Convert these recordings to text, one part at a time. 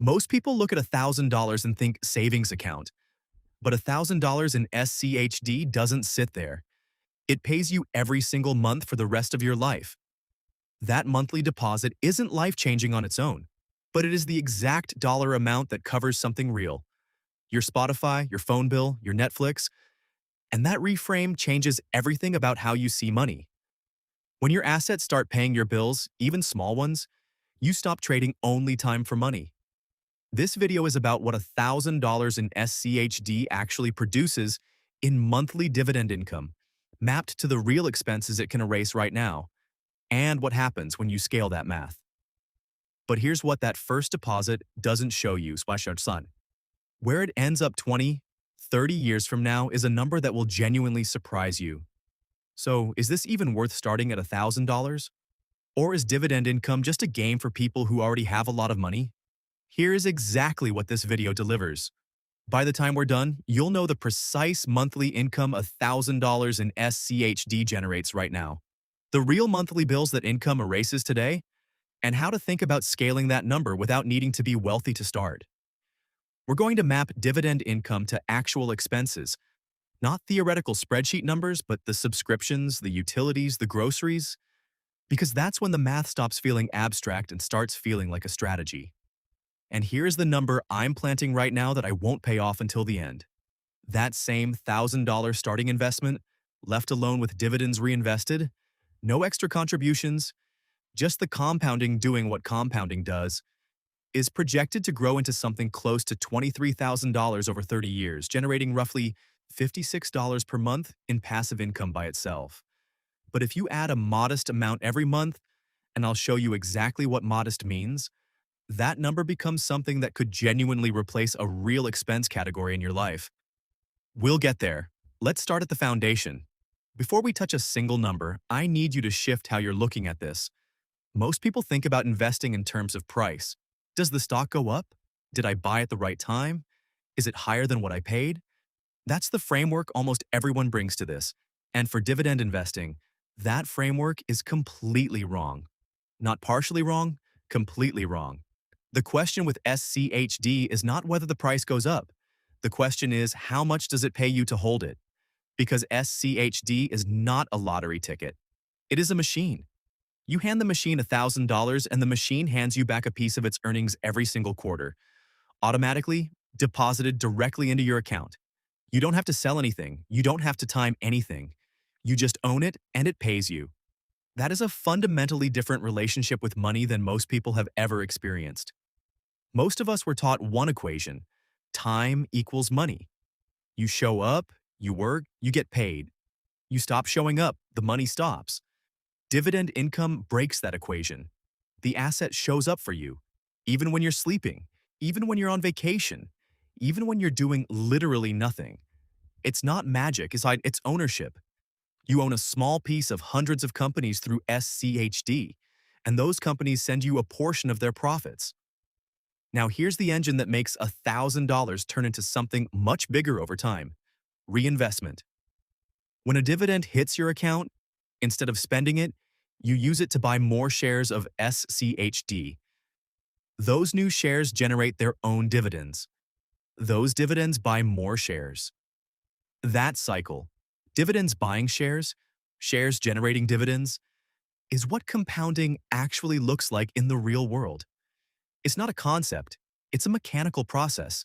Most people look at $1,000 and think savings account, but $1,000 in SCHD doesn't sit there. It pays you every single month for the rest of your life. That monthly deposit isn't life-changing on its own, but it is the exact dollar amount that covers something real. Your Spotify, your phone bill, your Netflix, and that reframe changes everything about how you see money. When your assets start paying your bills, even small ones, you stop trading only time for money. This video is about what $1,000 in SCHD actually produces in monthly dividend income, mapped to the real expenses it can erase right now, and what happens when you scale that math. But here's what that first deposit doesn't show you, son. Where it ends up 20, 30 years from now is a number that will genuinely surprise you. So, is this even worth starting at $1,000? Or is dividend income just a game for people who already have a lot of money? Here is exactly what this video delivers. By the time we're done, you'll know the precise monthly income $1,000 in SCHD generates right now, the real monthly bills that income erases today, and how to think about scaling that number without needing to be wealthy to start. We're going to map dividend income to actual expenses, not theoretical spreadsheet numbers, but the subscriptions, the utilities, the groceries, because that's when the math stops feeling abstract and starts feeling like a strategy. And here's the number I'm planting right now that I won't pay off until the end. That same $1,000 starting investment, left alone with dividends reinvested, no extra contributions, just the compounding doing what compounding does, is projected to grow into something close to $23,000 over 30 years, generating roughly $56 per month in passive income by itself. But if you add a modest amount every month, and I'll show you exactly what modest means, that number becomes something that could genuinely replace a real expense category in your life. We'll get there. Let's start at the foundation. Before we touch a single number, I need you to shift how you're looking at this. Most people think about investing in terms of price. Does the stock go up? Did I buy at the right time? Is it higher than what I paid? That's the framework almost everyone brings to this. And for dividend investing, that framework is completely wrong. Not partially wrong, completely wrong. The question with SCHD is not whether the price goes up. The question is, how much does it pay you to hold it? Because SCHD is not a lottery ticket. It is a machine. You hand the machine $1,000 and the machine hands you back a piece of its earnings every single quarter, automatically deposited directly into your account. You don't have to sell anything. You don't have to time anything. You just own it and it pays you. That is a fundamentally different relationship with money than most people have ever experienced. Most of us were taught one equation: time equals money. You show up, you work, you get paid. You stop showing up, the money stops. Dividend income breaks that equation. The asset shows up for you, even when you're sleeping, even when you're on vacation, even when you're doing literally nothing. It's not magic, it's ownership. You own a small piece of hundreds of companies through SCHD, and those companies send you a portion of their profits. Now here's the engine that makes $1,000 turn into something much bigger over time: reinvestment. When a dividend hits your account, instead of spending it, you use it to buy more shares of SCHD. Those new shares generate their own dividends. Those dividends buy more shares. That cycle, dividends buying shares, shares generating dividends, is what compounding actually looks like in the real world. It's not a concept, it's a mechanical process.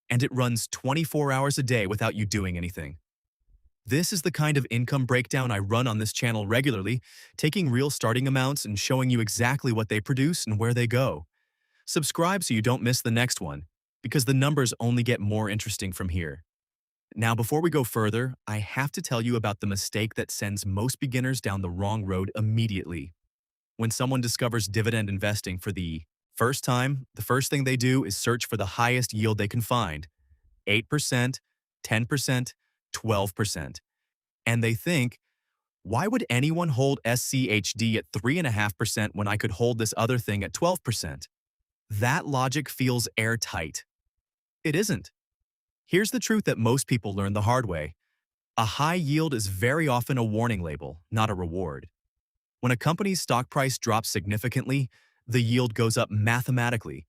And it runs 24 hours a day without you doing anything. This is the kind of income breakdown I run on this channel regularly, taking real starting amounts and showing you exactly what they produce and where they go. Subscribe so you don't miss the next one, because the numbers only get more interesting from here. Now, before we go further, I have to tell you about the mistake that sends most beginners down the wrong road immediately. When someone discovers dividend investing for the first time, the first thing they do is search for the highest yield they can find: 8%, 10%, 12%. And they think, why would anyone hold SCHD at 3.5% when I could hold this other thing at 12%? That logic feels airtight. It isn't. Here's the truth that most people learn the hard way. A high yield is very often a warning label, not a reward. When a company's stock price drops significantly, the yield goes up mathematically.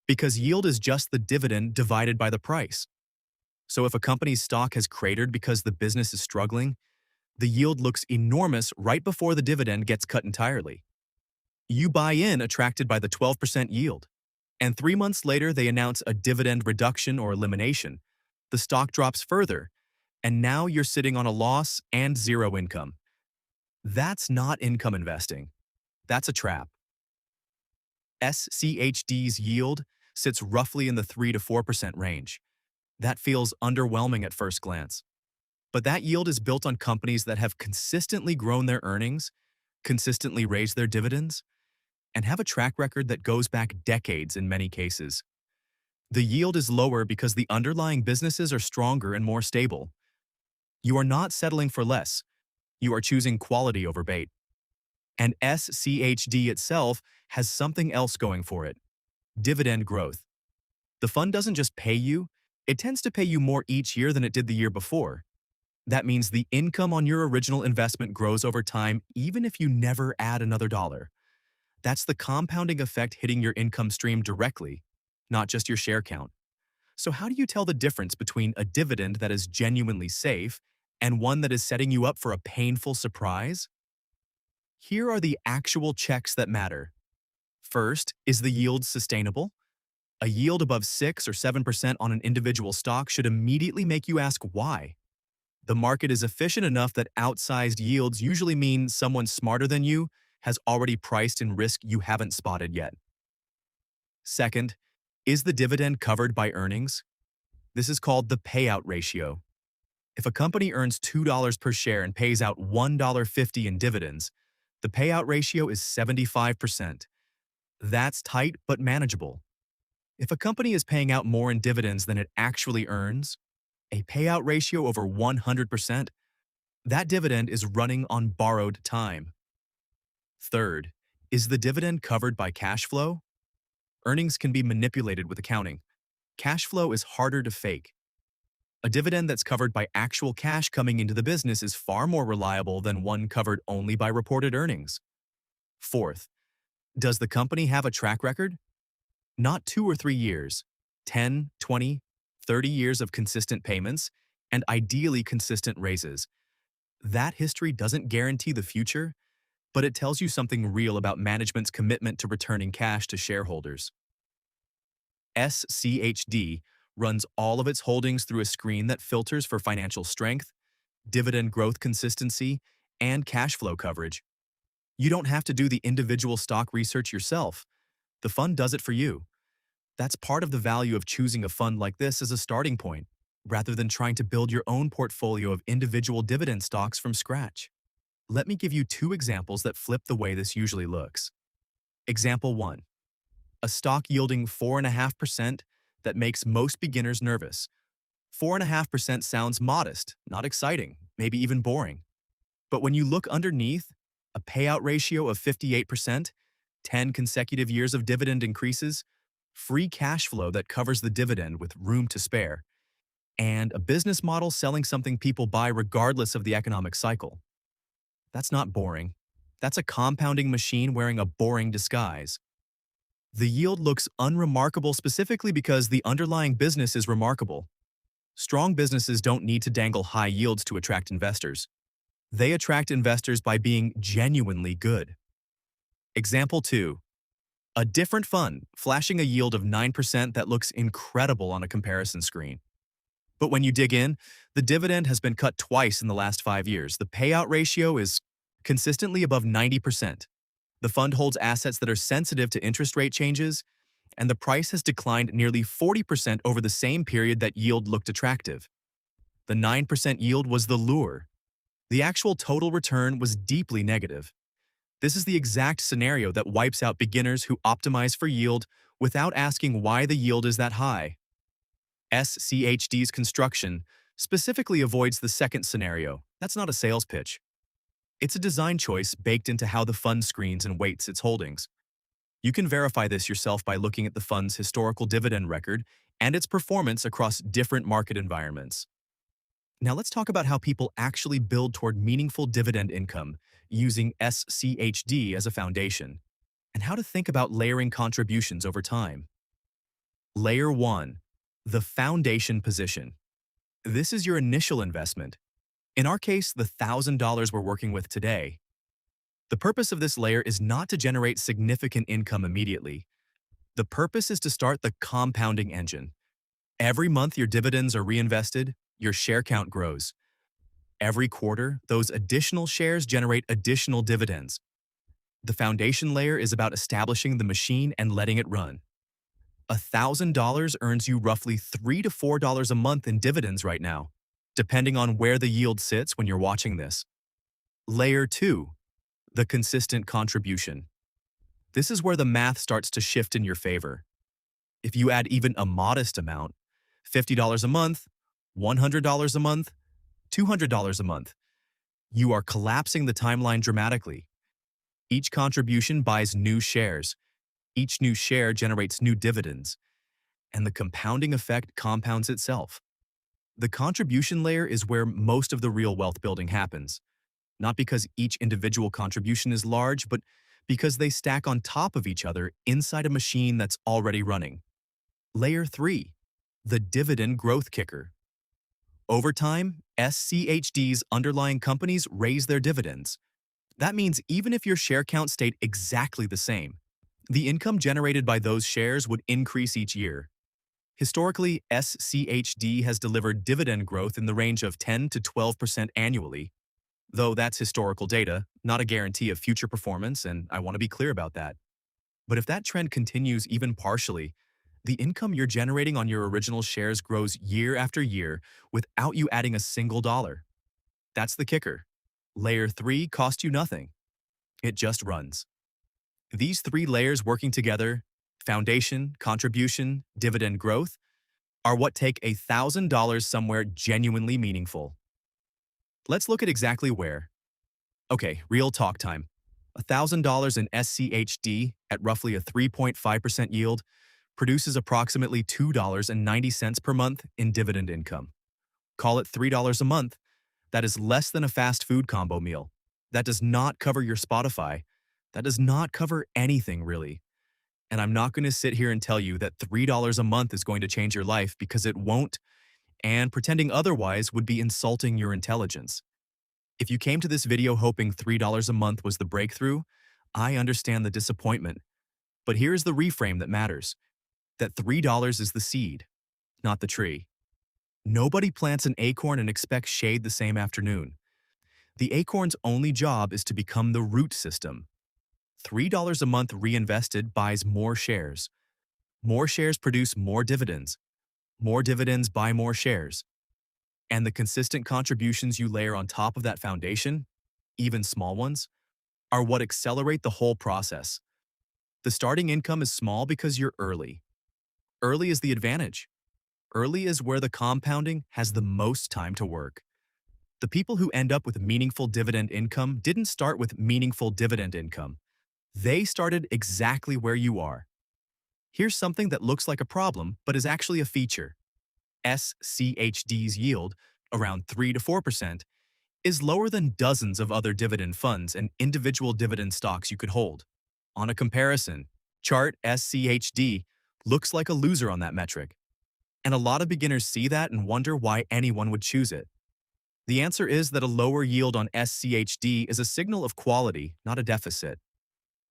Because yield is just the dividend divided by the price. So if a company's stock has cratered because the business is struggling, the yield looks enormous right before the dividend gets cut entirely. You buy in attracted by the 12% yield, and 3 months later they announce a dividend reduction or elimination. The stock drops further, and now you're sitting on a loss and zero income. That's not income investing. That's a trap. SCHD's yield sits roughly in the 3 to 4% range. That feels underwhelming at first glance. But that yield is built on companies that have consistently grown their earnings, consistently raised their dividends, and have a track record that goes back decades in many cases. The yield is lower because the underlying businesses are stronger and more stable. You are not settling for less. You are choosing quality over bait. And SCHD itself has something else going for it: dividend growth. The fund doesn't just pay you, it tends to pay you more each year than it did the year before. That means the income on your original investment grows over time even if you never add another dollar. That's the compounding effect hitting your income stream directly, not just your share count. So how do you tell the difference between a dividend that is genuinely safe and one that is setting you up for a painful surprise? Here are the actual checks that matter. First, is the yield sustainable? A yield above 6 or 7% on an individual stock should immediately make you ask why. The market is efficient enough that outsized yields usually mean someone smarter than you has already priced in risk you haven't spotted yet. Second, is the dividend covered by earnings? This is called the payout ratio. If a company earns $2 per share and pays out $1.50 in dividends, the payout ratio is 75%. That's tight but manageable. If a company is paying out more in dividends than it actually earns, a payout ratio over 100%, that dividend is running on borrowed time. Third, is the dividend covered by cash flow? Earnings can be manipulated with accounting. Cash flow is harder to fake. A dividend that's covered by actual cash coming into the business is far more reliable than one covered only by reported earnings. Fourth, does the company have a track record? Not 2 or 3 years, 10, 20, 30 years of consistent payments, and ideally consistent raises. That history doesn't guarantee the future, but it tells you something real about management's commitment to returning cash to shareholders. SCHD runs all of its holdings through a screen that filters for financial strength, dividend growth consistency, and cash flow coverage. You don't have to do the individual stock research yourself. The fund does it for you. That's part of the value of choosing a fund like this as a starting point, rather than trying to build your own portfolio of individual dividend stocks from scratch. Let me give you 2 examples that flip the way this usually looks. Example 1. A stock yielding 4.5% that makes most beginners nervous. 4.5% sounds modest, not exciting, maybe even boring. But when you look underneath, a payout ratio of 58%, 10 consecutive years of dividend increases, free cash flow that covers the dividend with room to spare, and a business model selling something people buy regardless of the economic cycle. That's not boring. That's a compounding machine wearing a boring disguise. The yield looks unremarkable specifically because the underlying business is remarkable. Strong businesses don't need to dangle high yields to attract investors. They attract investors by being genuinely good. Example 2. A different fund, flashing a yield of 9% that looks incredible on a comparison screen. But when you dig in, the dividend has been cut twice in the last 5 years. The payout ratio is consistently above 90%. The fund holds assets that are sensitive to interest rate changes, and the price has declined nearly 40% over the same period that yield looked attractive. The 9% yield was the lure. The actual total return was deeply negative. This is the exact scenario that wipes out beginners who optimize for yield without asking why the yield is that high. SCHD's construction specifically avoids the second scenario. That's not a sales pitch. It's a design choice baked into how the fund screens and weights its holdings. You can verify this yourself by looking at the fund's historical dividend record and its performance across different market environments. Now let's talk about how people actually build toward meaningful dividend income using SCHD as a foundation, and how to think about layering contributions over time. Layer 1. The foundation position. This is your initial investment. In our case, the $1,000 we're working with today. The purpose of this layer is not to generate significant income immediately. The purpose is to start the compounding engine. Every month your dividends are reinvested, your share count grows. Every quarter, those additional shares generate additional dividends. The foundation layer is about establishing the machine and letting it run. $1,000 earns you roughly $3 to $4 a month in dividends right now, depending on where the yield sits when you're watching this. Layer 2. The consistent contribution. This is where the math starts to shift in your favor. If you add even a modest amount, $50 a month, $100 a month, $200 a month, you are collapsing the timeline dramatically. Each contribution buys new shares. Each new share generates new dividends, and the compounding effect compounds itself. The contribution layer is where most of the real wealth building happens, not because each individual contribution is large, but because they stack on top of each other inside a machine that's already running. Layer 3. The dividend growth kicker. Over time, SCHD's underlying companies raise their dividends. That means even if your share count stayed exactly the same, the income generated by those shares would increase each year. Historically, SCHD has delivered dividend growth in the range of 10 to 12% annually, though that's historical data, not a guarantee of future performance, and I want to be clear about that. But if that trend continues even partially, the income you're generating on your original shares grows year after year without you adding a single dollar. That's the kicker. Layer 3 costs you nothing. It just runs. These three layers working together, foundation, contribution, dividend growth, are what take $1,000 somewhere genuinely meaningful. Let's look at exactly where. Okay, real talk time. $1,000 in SCHD at roughly a 3.5% yield produces approximately $2.90 per month in dividend income. Call it $3 a month. That is less than a fast food combo meal. That does not cover your Spotify. That does not cover anything, really. And I'm not going to sit here and tell you that $3 a month is going to change your life, because it won't, and pretending otherwise would be insulting your intelligence. If you came to this video hoping $3 a month was the breakthrough, I understand the disappointment. But here's the reframe that matters: that $3 is the seed, not the tree. Nobody plants an acorn and expects shade the same afternoon. The acorn's only job is to become the root system. $3 a month reinvested buys more shares. More shares produce more dividends. More dividends buy more shares. And the consistent contributions you layer on top of that foundation, even small ones, are what accelerate the whole process. The starting income is small because you're early. Early is the advantage. Early is where the compounding has the most time to work. The people who end up with meaningful dividend income didn't start with meaningful dividend income. They started exactly where you are. Here's something that looks like a problem, but is actually a feature. SCHD's yield, around 3 to 4%, is lower than dozens of other dividend funds and individual dividend stocks you could hold. On a comparison chart, SCHD looks like a loser on that metric. And a lot of beginners see that and wonder why anyone would choose it. The answer is that a lower yield on SCHD is a signal of quality, not a deficit.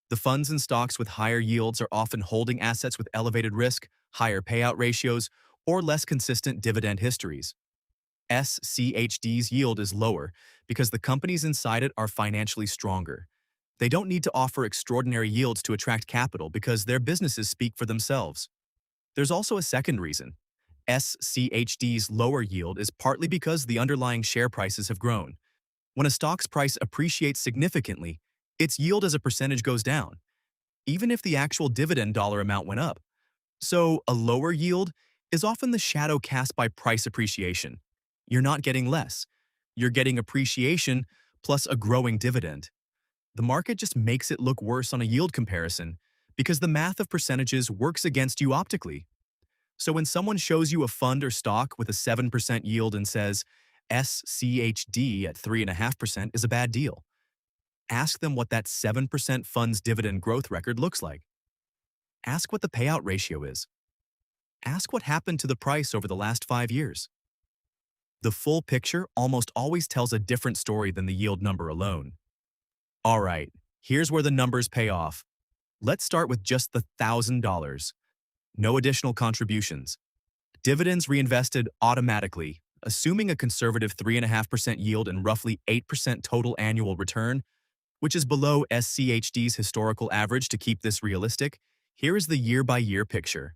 The funds and stocks with higher yields are often holding assets with elevated risk, higher payout ratios, or less consistent dividend histories. SCHD's yield is lower because the companies inside it are financially stronger. They don't need to offer extraordinary yields to attract capital because their businesses speak for themselves. There's also a second reason. SCHD's lower yield is partly because the underlying share prices have grown. When a stock's price appreciates significantly, its yield as a percentage goes down, even if the actual dividend dollar amount went up. So a lower yield is often the shadow cast by price appreciation. You're not getting less. You're getting appreciation plus a growing dividend. The market just makes it look worse on a yield comparison because the math of percentages works against you optically. So when someone shows you a fund or stock with a 7% yield and says SCHD at 3.5% is a bad deal, ask them what that 7% fund's dividend growth record looks like. Ask what the payout ratio is. Ask what happened to the price over the last 5 years. The full picture almost always tells a different story than the yield number alone. All right, here's where the numbers pay off. Let's start with just the $1,000. No additional contributions. Dividends reinvested automatically, assuming a conservative 3.5% yield and roughly 8% total annual return, which is below SCHD's historical average. To keep this realistic, here is the year-by-year picture.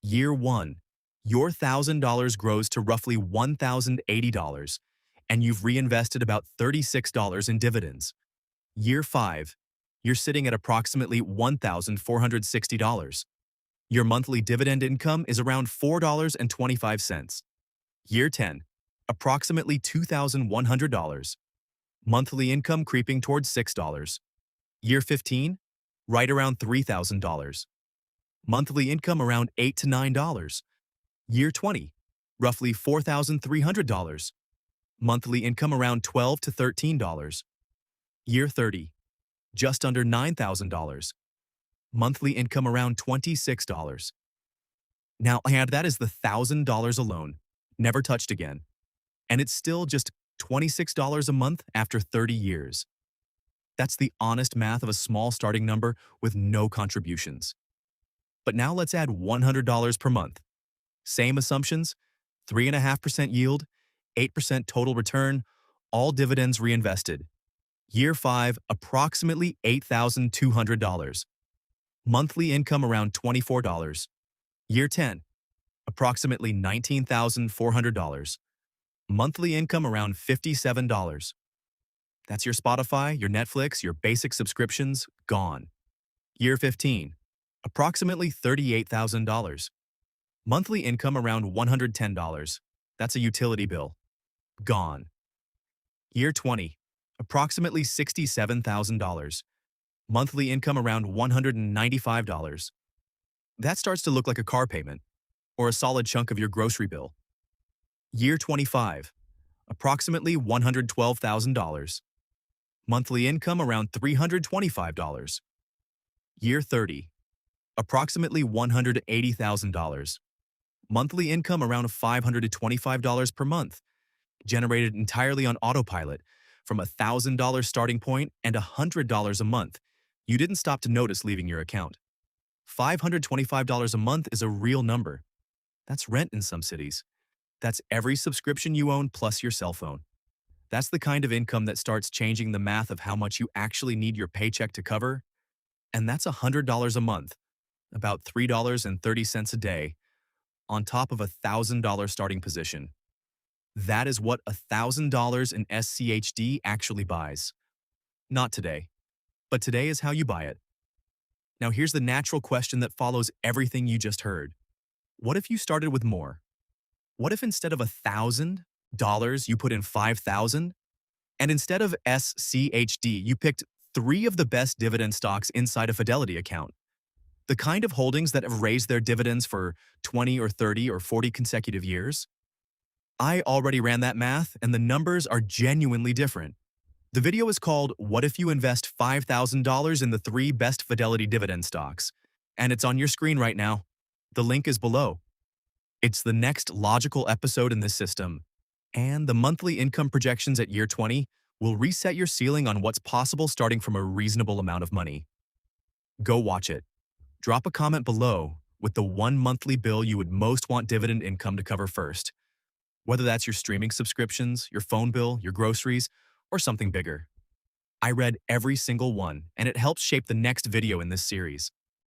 Year 1, your $1,000 grows to roughly $1,080, and you've reinvested about $36 in dividends. Year 5, you're sitting at approximately $1,460. Your monthly dividend income is around $4.25. Year 10, approximately $2,100. Monthly income creeping towards $6. Year 15, right around $3,000. Monthly income around $8 to $9. Year 20, roughly $4,300. Monthly income around $12 to $13. Year 30, just under $9,000. Monthly income around $26. Now, add that as the $1,000 alone, never touched again. And it's still just $26 a month after 30 years. That's the honest math of a small starting number with no contributions. But now let's add $100 per month. Same assumptions, 3.5% yield, 8% total return, all dividends reinvested. Year 5, approximately $8,200. Monthly income around $24. Year 10, approximately $19,400. Monthly income around $57. That's your Spotify, your Netflix, your basic subscriptions, gone. Year 15, approximately $38,000. Monthly income around $110. That's a utility bill. Gone. Year 20, approximately $67,000. Monthly income around $195. That starts to look like a car payment or a solid chunk of your grocery bill. Year 25, approximately $112,000. Monthly income around $325. Year 30, approximately $180,000. Monthly income around $525 per month, generated entirely on autopilot from a $1,000 starting point and $100 a month. You didn't stop to notice leaving your account. $525 a month is a real number. That's rent in some cities. That's every subscription you own plus your cell phone. That's the kind of income that starts changing the math of how much you actually need your paycheck to cover. And that's $100 a month, about $3.30 a day, on top of a $1,000 starting position. That is what $1,000 in SCHD actually buys. Not today, but today is how you buy it. Now here's the natural question that follows everything you just heard. What if you started with more? What if instead of $1,000 you put in $5,000? And instead of SCHD, you picked 3 of the best dividend stocks inside a Fidelity account? The kind of holdings that have raised their dividends for 20 or 30 or 40 consecutive years? I already ran that math, and the numbers are genuinely different. The video is called What If You Invest $5,000 in the 3 Best Fidelity Dividend Stocks? And it's on your screen right now. The link is below. It's the next logical episode in this system, and the monthly income projections at year 20 will reset your ceiling on what's possible starting from a reasonable amount of money. Go watch it. Drop a comment below with the one monthly bill you would most want dividend income to cover first. Whether that's your streaming subscriptions, your phone bill, your groceries, or something bigger. I read every single one, and it helps shape the next video in this series.